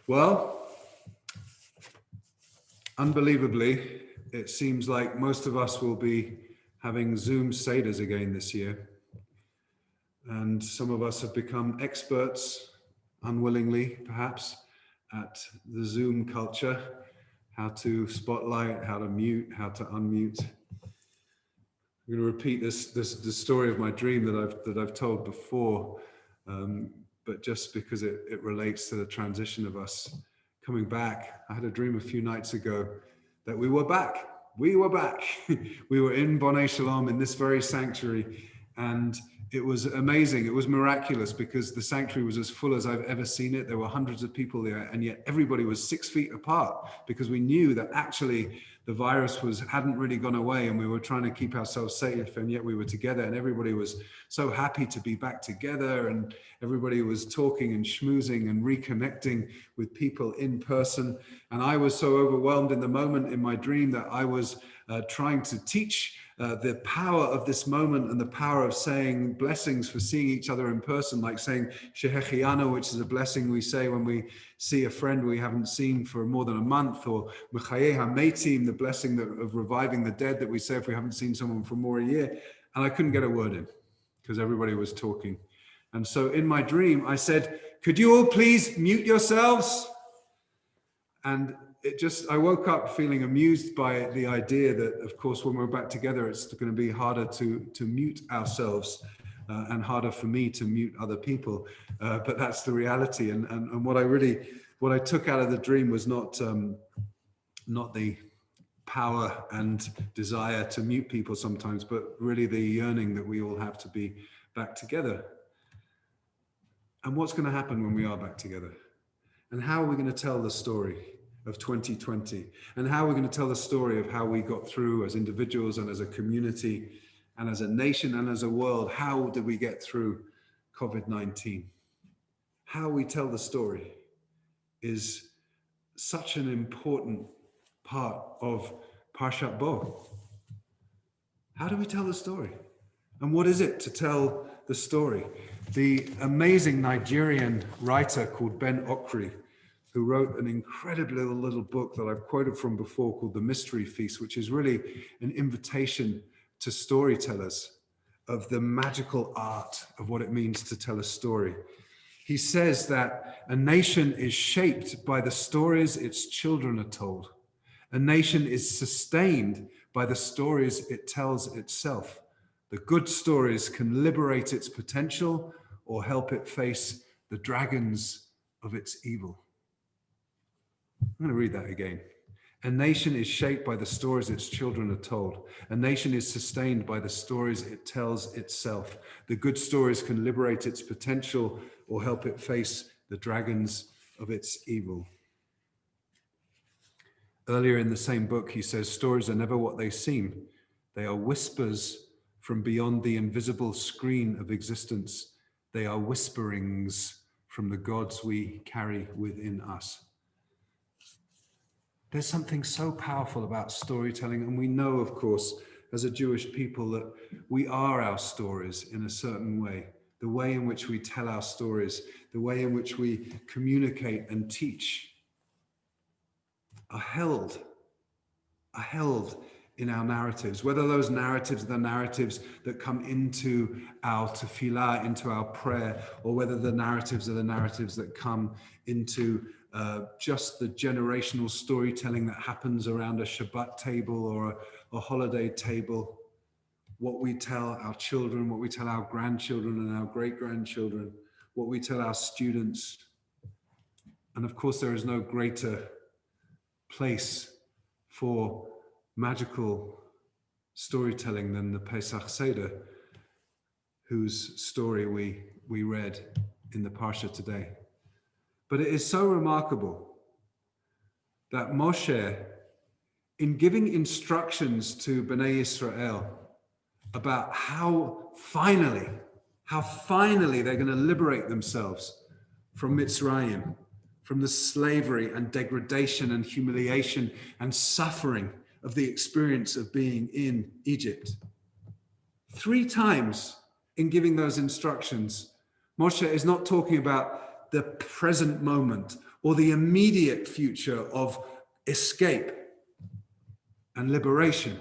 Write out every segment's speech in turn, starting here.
Well, unbelievably, it seems like most of us will be having Zoom Seders again this year. And some of us have become experts, unwillingly perhaps, at the Zoom culture, how to spotlight, how to mute, how to unmute. I'm going to repeat this story of my dream that I've told before, but just because it relates to the transition of us coming back. I had a dream a few nights ago that we were back. We were back. We were in Bonai Shalom in this very sanctuary, and it was amazing. It was miraculous because the sanctuary was as full as I've ever seen it. There were hundreds of people there, and yet everybody was 6 feet apart because we knew that actually the virus hadn't really gone away, and we were trying to keep ourselves safe, and yet we were together, and everybody was so happy to be back together, and everybody was talking and schmoozing and reconnecting with people in person. And I was so overwhelmed in the moment in my dream that I was trying to teach the power of this moment and the power of saying blessings for seeing each other in person, like saying Shehechianu, which is a blessing we say when we see a friend we haven't seen for more than a month, or Mechayeh HaMeitim, the blessing of reviving the dead that we say if we haven't seen someone for more a year. And I couldn't get a word in because everybody was talking. And so in my dream, I said, could you all please mute yourselves? And I woke up feeling amused by the idea that, of course, when we're back together, it's going to be harder to mute ourselves and harder for me to mute other people. But that's the reality. And what I took out of the dream was not the power and desire to mute people sometimes, but really the yearning that we all have to be back together. And what's going to happen when we are back together? And how are we going to tell the story of 2020? And how are we going to tell the story of how we got through as individuals and as a community and as a nation and as a world? How did we get through COVID-19? How we tell the story is such an important part of Parshat Bo. How do we tell the story? And what is it to tell the story? The amazing Nigerian writer called Ben Okri, who wrote an incredible little book that I've quoted from before called The Mystery Feast, which is really an invitation to storytellers of the magical art of what it means to tell a story. He says that a nation is shaped by the stories its children are told. A nation is sustained by the stories it tells itself. The good stories can liberate its potential or help it face the dragons of its evil. I'm going to read that again. A nation is shaped by the stories its children are told. A nation is sustained by the stories it tells itself. The good stories can liberate its potential or help it face the dragons of its evil. Earlier in the same book, he says, stories are never what they seem. They are whispers from beyond the invisible screen of existence. They are whisperings from the gods we carry within us. There's something so powerful about storytelling, and we know, of course, as a Jewish people, that we are our stories in a certain way. The way in which we tell our stories, the way in which we communicate and teach are held in our narratives, whether those narratives are the narratives that come into our tefillah, into our prayer, or whether the narratives are the narratives that come into just the generational storytelling that happens around a Shabbat table or a holiday table. What we tell our children, what we tell our grandchildren and our great-grandchildren, what we tell our students. And of course, there is no greater place for magical storytelling than the Pesach Seder, whose story we read in the Parsha today. But it is so remarkable that Moshe, in giving instructions to Bnei Israel about how finally they're going to liberate themselves from Mitzrayim, from the slavery and degradation and humiliation and suffering of the experience of being in Egypt. 3 times in giving those instructions, Moshe is not talking about the present moment or the immediate future of escape and liberation,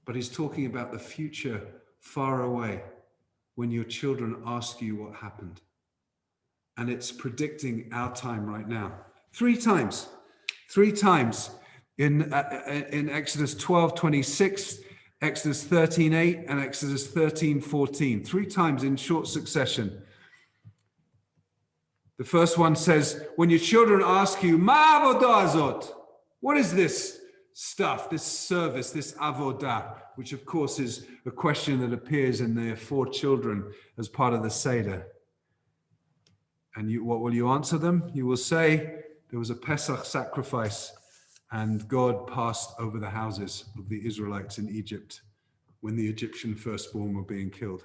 but he's talking about the future far away when your children ask you what happened. And it's predicting our time right now. Three times in Exodus 12:26, Exodus 13:8, and Exodus 13:14. 3 times in short succession. The first one says, when your children ask you, Ma avodah azot? What is this stuff, this service, this avodah? Which of course is a question that appears in the 4 children as part of the Seder. And what will you answer them? You will say, there was a Pesach sacrifice and God passed over the houses of the Israelites in Egypt when the Egyptian firstborn were being killed.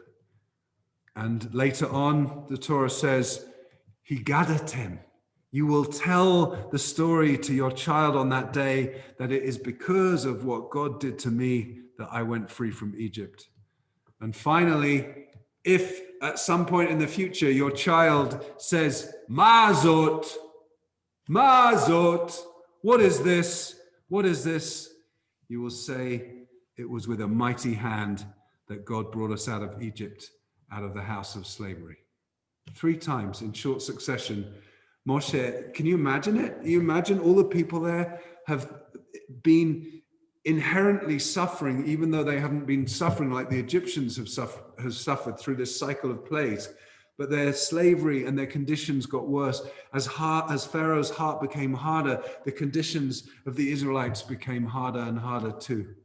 And later on, the Torah says, Higadatem. You will tell the story to your child on that day that it is because of what God did to me that I went free from Egypt. And finally, if at some point in the future your child says, Ma'azot, what is this? What is this? You will say, it was with a mighty hand that God brought us out of Egypt, out of the house of slavery. 3 times in short succession. Moshe, can you imagine it? You imagine all the people there have been inherently suffering, even though they haven't been suffering like the Egyptians have suffered through this cycle of plagues. But their slavery and their conditions got worse. As Pharaoh's heart became harder, the conditions of the Israelites became harder and harder too.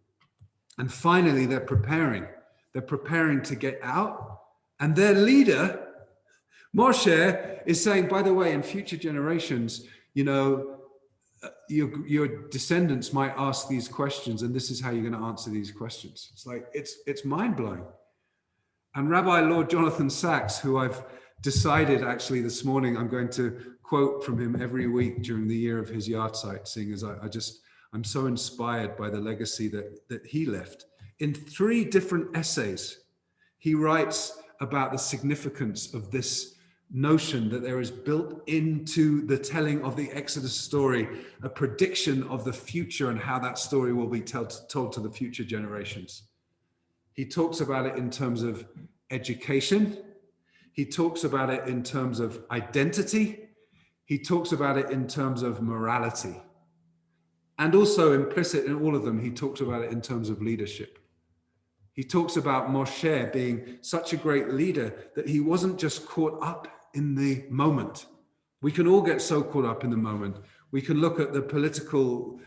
And finally, they're preparing to get out. And their leader, Moshe, is saying, by the way, in future generations, your descendants might ask these questions, and this is how you're going to answer these questions. It's like, it's mind-blowing. And Rabbi Lord Jonathan Sacks, who I've decided actually this morning, I'm going to quote from him every week during the year of his yahrzeit, seeing as I'm so inspired by the legacy that he left. In 3 different essays, he writes about the significance of this notion that there is built into the telling of the Exodus story a prediction of the future and how that story will be told to the future generations. He talks about it in terms of education. He talks about it in terms of identity. He talks about it in terms of morality. And also implicit in all of them, he talks about it in terms of leadership. He talks about Moshe being such a great leader that he wasn't just caught up in the moment. We can all get so caught up in the moment. We can look at the political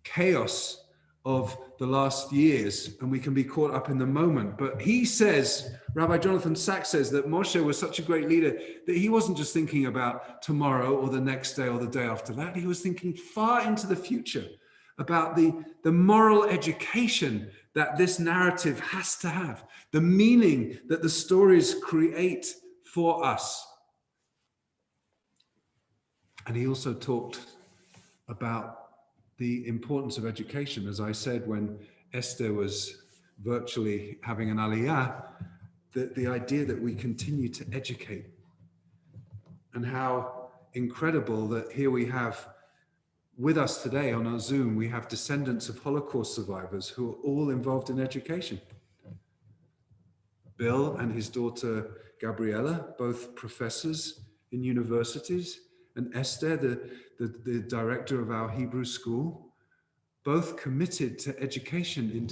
chaos of the last years and we can be caught up in the moment. But he says, Rabbi Jonathan Sacks says that Moshe was such a great leader that he wasn't just thinking about tomorrow or the next day or the day after that. He was thinking far into the future about the moral education that this narrative has to have, the meaning that the stories create for us. And he also talked about the importance of education. As I said, when Esther was virtually having an aliyah, the idea that we continue to educate, and how incredible that here we have with us today on our Zoom, we have descendants of Holocaust survivors who are all involved in education. Bill and his daughter Gabriella, both professors in universities, and Esther, the director of our Hebrew school, both committed to education in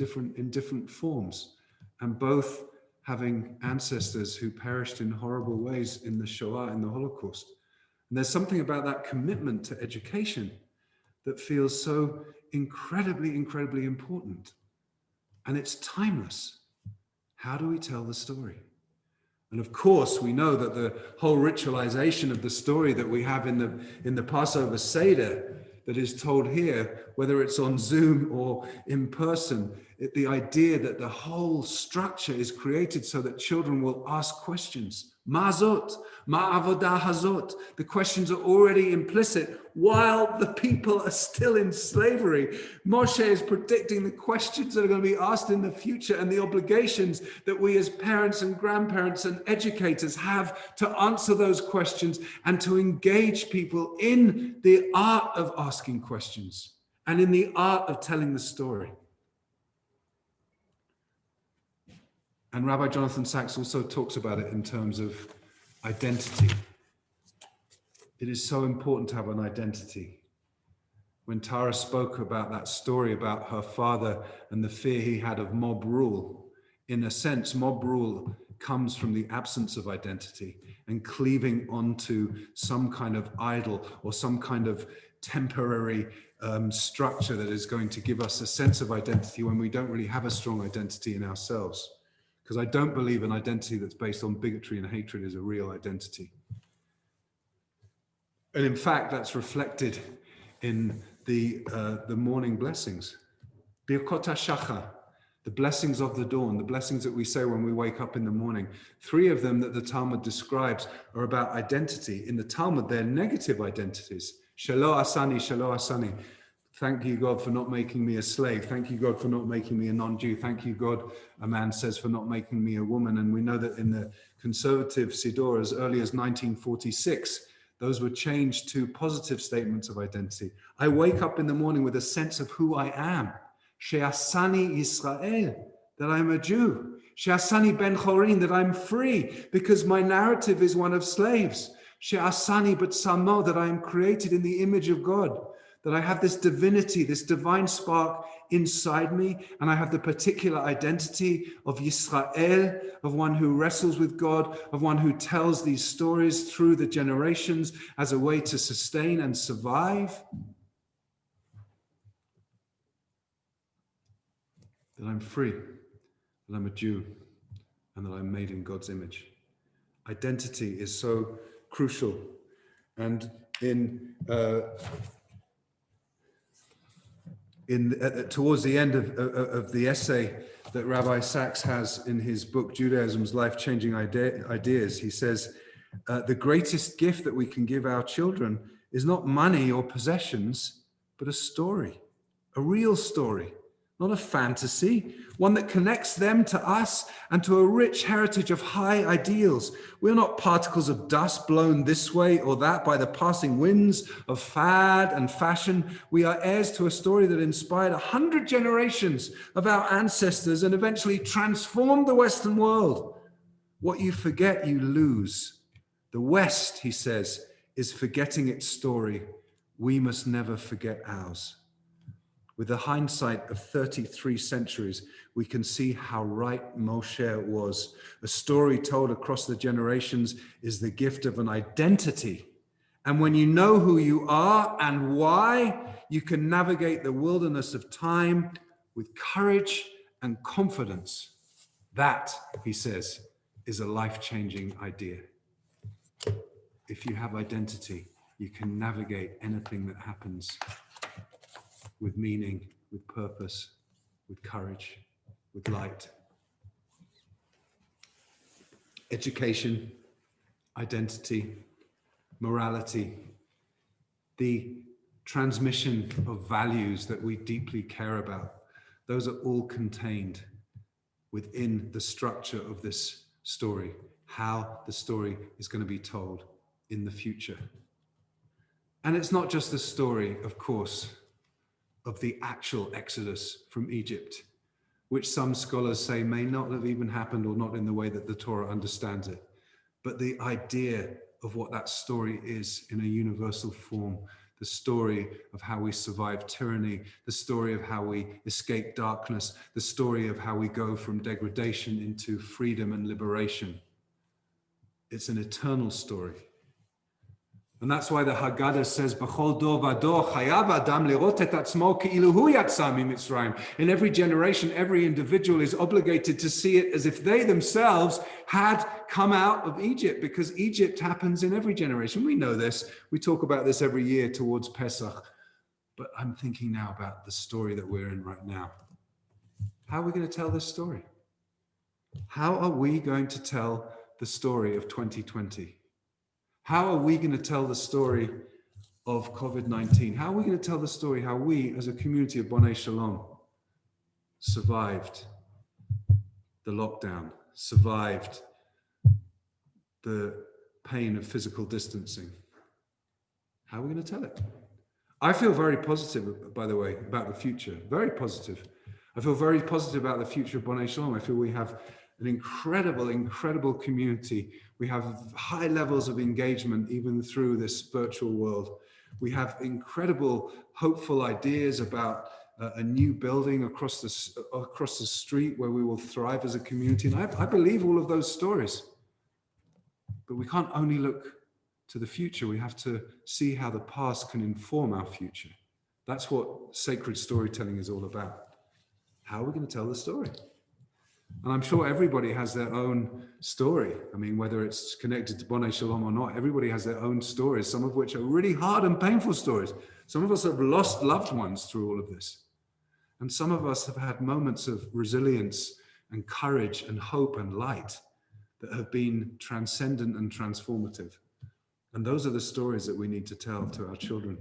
different forms, and both having ancestors who perished in horrible ways in the Shoah, in the Holocaust. And there's something about that commitment to education that feels so incredibly, incredibly important. And it's timeless. How do we tell the story? And of course, we know that the whole ritualization of the story that we have in the Passover Seder that is told here, whether it's on Zoom or in person, the idea that the whole structure is created so that children will ask questions. Ma'azot, ma'avodah hazot. The questions are already implicit while the people are still in slavery. Moshe is predicting the questions that are going to be asked in the future and the obligations that we as parents and grandparents and educators have to answer those questions and to engage people in the art of asking questions and in the art of telling the story. And Rabbi Jonathan Sacks also talks about it in terms of identity. It is so important to have an identity. When Tara spoke about that story about her father and the fear he had of mob rule, in a sense, mob rule comes from the absence of identity and cleaving onto some kind of idol or some kind of temporary structure that is going to give us a sense of identity when we don't really have a strong identity in ourselves. Because I don't believe an identity that's based on bigotry and hatred is a real identity. And in fact, that's reflected in the morning blessings. Birkot HaShachar, the blessings of the dawn, the blessings that we say when we wake up in the morning. 3 of them that the Talmud describes are about identity. In the Talmud, they're negative identities. Shelo asani, shelo asani. Thank you, God, for not making me a slave. Thank you, God, for not making me a non-Jew. Thank you, God, a man says, for not making me a woman. And we know that in the conservative Siddur, as early as 1946, those were changed to positive statements of identity. I wake up in the morning with a sense of who I am. She'asani Yisrael, that I'm a Jew. She'asani ben chorin, that I'm free, because my narrative is one of slaves. She'asani b'tzamo, that I am created in the image of God. That I have this divinity, this divine spark inside me, and I have the particular identity of Yisrael, of one who wrestles with God, of one who tells these stories through the generations as a way to sustain and survive. That I'm free, that I'm a Jew, and that I'm made in God's image. Identity is so crucial. And towards the end of the essay that Rabbi Sacks has in his book, Judaism's Life-Changing Ideas, he says, the greatest gift that we can give our children is not money or possessions, but a story, a real story, not a fantasy, one that connects them to us and to a rich heritage of high ideals. We're not particles of dust blown this way or that by the passing winds of fad and fashion. We are heirs to a story that inspired 100 generations of our ancestors and eventually transformed the Western world. What you forget, you lose. The West, he says, is forgetting its story. We must never forget ours. With the hindsight of 33 centuries, we can see how right Moshe was. A story told across the generations is the gift of an identity. And when you know who you are and why, you can navigate the wilderness of time with courage and confidence. That, he says, is a life-changing idea. If you have identity, you can navigate anything that happens with meaning, with purpose, with courage, with light. Education, identity, morality, the transmission of values that we deeply care about, those are all contained within the structure of this story, how the story is going to be told in the future. And it's not just the story, of course, of the actual exodus from Egypt, which some scholars say may not have even happened or not in the way that the Torah understands it, but the idea of what that story is in a universal form, the story of how we survive tyranny, the story of how we escape darkness, the story of how we go from degradation into freedom and liberation. It's an eternal story. And that's why the Haggadah says, "B'chol dor v'dor chayav adam lirot et atzmo ke'ilu hu yatsa mimitzrayim." In every generation, every individual is obligated to see it as if they themselves had come out of Egypt, because Egypt happens in every generation. We know this. We talk about this every year towards Pesach. But I'm thinking now about the story that we're in right now. How are we going to tell this story? How are we going to tell the story of 2020? How are we going to tell the story of COVID-19? How are we going to tell the story how we, as a community of Bonai Shalom, survived the lockdown, survived the pain of physical distancing? How are we going to tell it? I feel very positive, by the way, about the future. Very positive. I feel very positive about the future of Bonai Shalom. I feel we have an incredible community. We have high levels of engagement even through this virtual world. We have incredible, hopeful ideas about a new building across the street where we will thrive as a community. And I believe all of those stories. But we can't only look to the future. We have to see how the past can inform our future. That's what sacred storytelling is all about. How are we going to tell the story? And I'm sure everybody has their own story. I mean, whether it's connected to Bonai Shalom or not, everybody has their own stories, some of which are really hard and painful stories. Some of us have lost loved ones through all of this. And some of us have had moments of resilience and courage and hope and light that have been transcendent and transformative. And those are the stories that we need to tell to our children.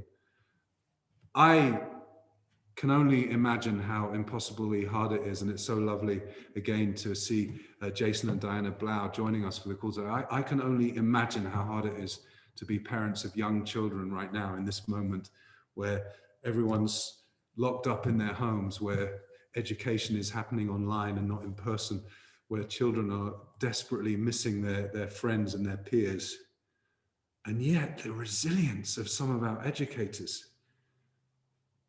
I can only imagine how impossibly hard it is, and it's so lovely again to see Jason and Diana Blau joining us for the call. I can only imagine how hard it is to be parents of young children right now in this moment where everyone's locked up in their homes, where education is happening online and not in person, where children are desperately missing their friends and their peers. And yet the resilience of some of our educators,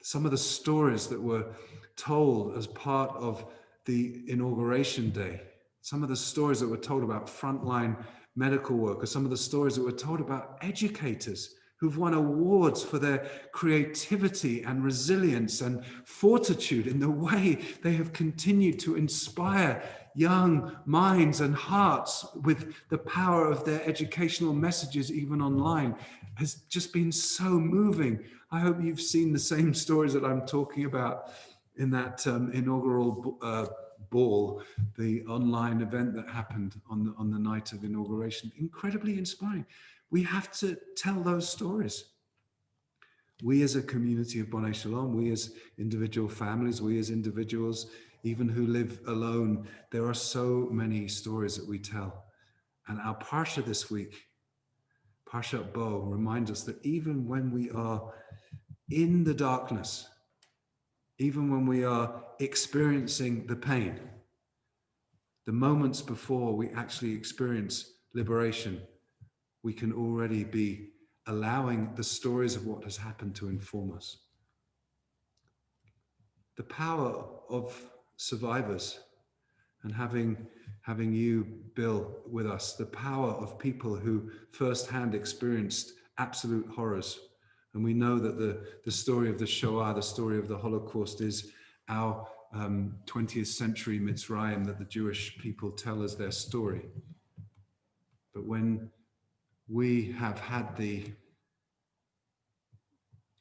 some of the stories that were told as part of the inauguration day, some of the stories that were told about frontline medical workers, some of the stories that were told about educators who've won awards for their creativity and resilience and fortitude in the way they have continued to inspire young minds and hearts with the power of their educational messages, even online, has just been so moving. I hope you've seen the same stories that I'm talking about in that inaugural ball, the online event that happened on the night of inauguration. Incredibly inspiring. We have to tell those stories. We as a community of Bonai Shalom, we as individual families, we as individuals, even who live alone, there are so many stories that we tell. And our Parsha this week, Parshat Bo, reminds us that even when we are in the darkness, even when we are experiencing the pain, the moments before we actually experience liberation, we can already be allowing the stories of what has happened to inform us. The power of survivors, and having you, Bill, with us, the power of people who firsthand experienced absolute horrors. And we know that the story of the Shoah, the story of the Holocaust, is our 20th century Mitzrayim that the Jewish people tell as their story. But when we have had the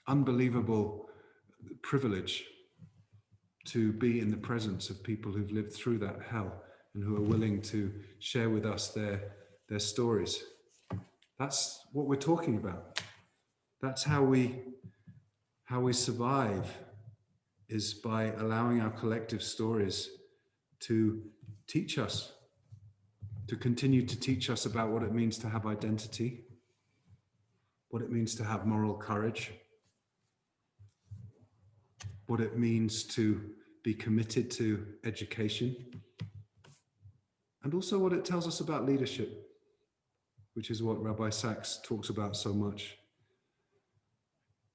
unbelievable privilege to be in the presence of people who've lived through that hell and who are willing to share with us their stories. That's what we're talking about. That's how we survive, is by allowing our collective stories to teach us, to continue to teach us about what it means to have identity, what it means to have moral courage, what it means to be committed to education, and also what it tells us about leadership, which is what Rabbi Sachs talks about so much.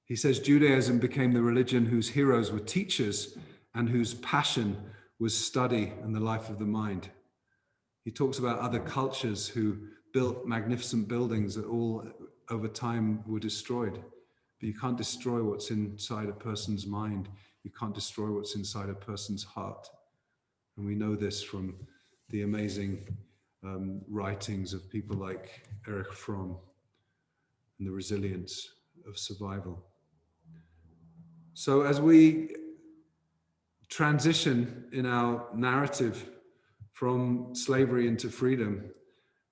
He says Judaism became the religion whose heroes were teachers and whose passion was study and the life of the mind. He talks about other cultures who built magnificent buildings that all over time were destroyed. But you can't destroy what's inside a person's mind. You can't destroy what's inside a person's heart. And we know this from the amazing writings of people like Erich Fromm and the resilience of survival. So as we transition in our narrative from slavery into freedom,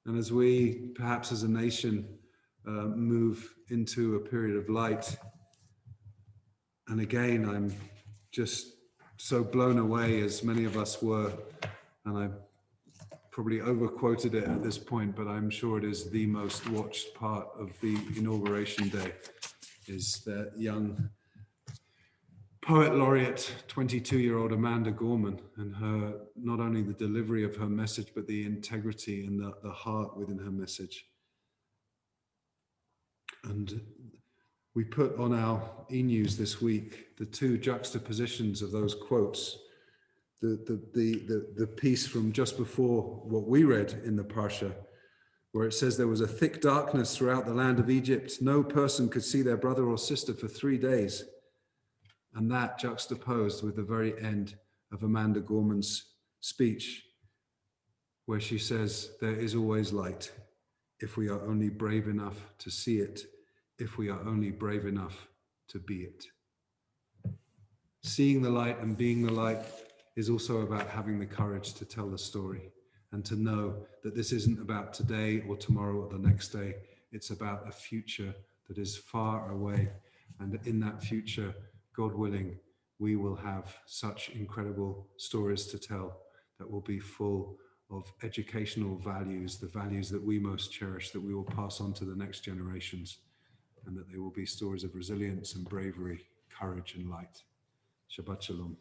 And as we, perhaps as a nation, move into a period of light, and again, I'm just so blown away, as many of us were, and I probably overquoted it at this point, but I'm sure it is the most watched part of the inauguration day, is that young poet laureate, 22-year-old Amanda Gorman, and her, not only the delivery of her message, but the integrity and the heart within her message. And we put on our e-news this week the two juxtapositions of those quotes. The piece from just before what we read in the Parsha, where it says there was a thick darkness throughout the land of Egypt. No person could see their brother or sister for 3 days. And that juxtaposed with the very end of Amanda Gorman's speech, where she says, there is always light if we are only brave enough to see it, if we are only brave enough to be it. Seeing the light and being the light is also about having the courage to tell the story and to know that this isn't about today or tomorrow or the next day. It's about a future that is far away. And in that future, God willing, we will have such incredible stories to tell that will be full of educational values, the values that we most cherish, that we will pass on to the next generations, and that they will be stories of resilience and bravery, courage and light. Shabbat Shalom.